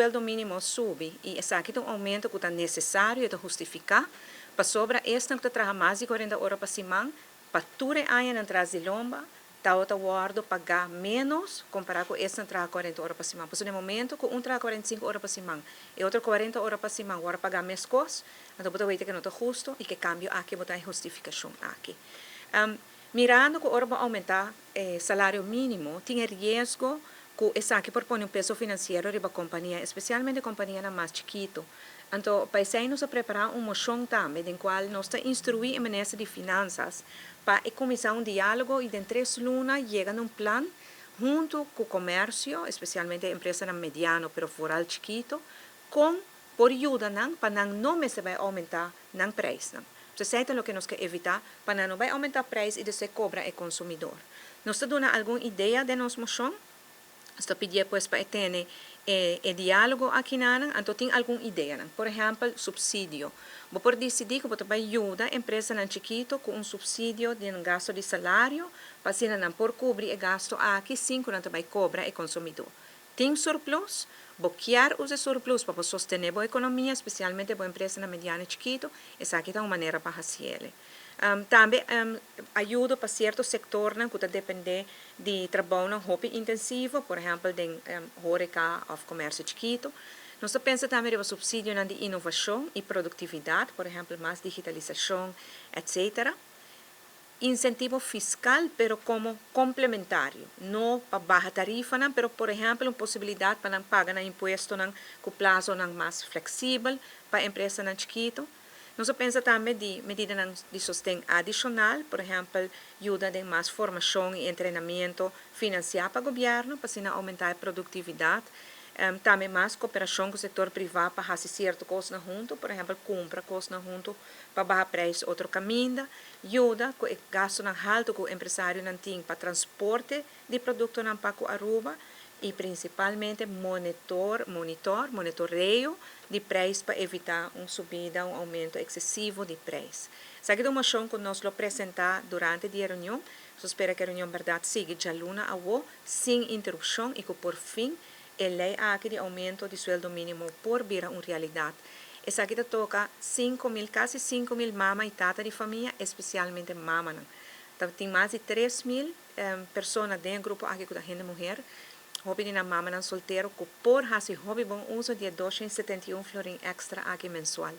sueldo mínimo sube e essa aqui tem um aumento que está necessário e justificar para sobra esta que trabalha mais de 40 horas para semana para tudo anos atrás de lomba está outra guardo pagar menos comparado com esta que trabalha 40 horas para semana. Por no momento que um trabalha 45 horas para semana e outro 40 horas para semana agora pagar mais coisas, então você vai ter que não está justo e que cambio aqui botar justificação aqui. Mirando que agora vai aumentar salário mínimo, tem risco que essa aqui propõe um peso financeiro para a companhia, especialmente a companhia mais chiquito. Então, para isso, nós preparar uma moção também, em qual nós instruir a ministra de Finanças para começar um diálogo e, dentro de 3 lunas, chega num plano junto com o comércio, especialmente a empresa mediana, pero foral chiquito, com por ajuda para não se vai aumentar o preço. Isso é o que nós queremos evitar, para não vai aumentar o preço e você cobra o consumidor. Nós estamos dando alguma ideia de nossa moção? Estou pedindo pues, para ter diálogo aqui, então tem alguma ideia. Por exemplo, subsídio. Vou por decidir que você vai ajudar a empresa chiquito com um subsídio de um gasto de salário, para se não por cobrir o gasto aqui, 5 não vai cobrar o consumidor. Tem surplus, bloquear os surplus para sostener a economia, especialmente para a empresa mediana e chiquito, essa aqui é uma maneira para fazer. Também ajuda para certo setor que depende de trabalho hobby intensivo, por exemplo, de horeca ou comércio chiquito. Nós pensamos também no subsídio de inovação e produtividade, por exemplo, mais digitalização, etc. Incentivo fiscal, pero como complementário, não para baixa tarifa, pero, por exemplo, uma possibilidade para pagar imposto com prazo mais flexível para a empresa chiquito. Nós pensamos também de medidas de sustento adicional, por exemplo, ajuda de mais formação e treinamento financiado para o governo, para assim aumentar a produtividade. Também mais cooperação com o setor privado para fazer certo coisa junto, por exemplo, compra coisa junto para baixar preço, outro caminho. Ajuda com o gasto alto que o empresário não tem para transporte de produto para Aruba e principalmente monitoreio de preço para evitar uma subida, um aumento excessivo de preço. Essa é uma moção que nós apresentar durante a reunião. Eu espero que a reunião verdade siga de luna a o sem interrupção e que por fim a lei aqui de aumento de sueldo mínimo por vir uma realidade. Essa aqui toca quase 5.000 mamas e tata de família, especialmente mamas. Tem mais de 3.000 pessoas dentro do grupo aqui da gente mulher. Hobby na mama solteiro que por fazer hobby bom uso de 271 florin extra aqui mensual.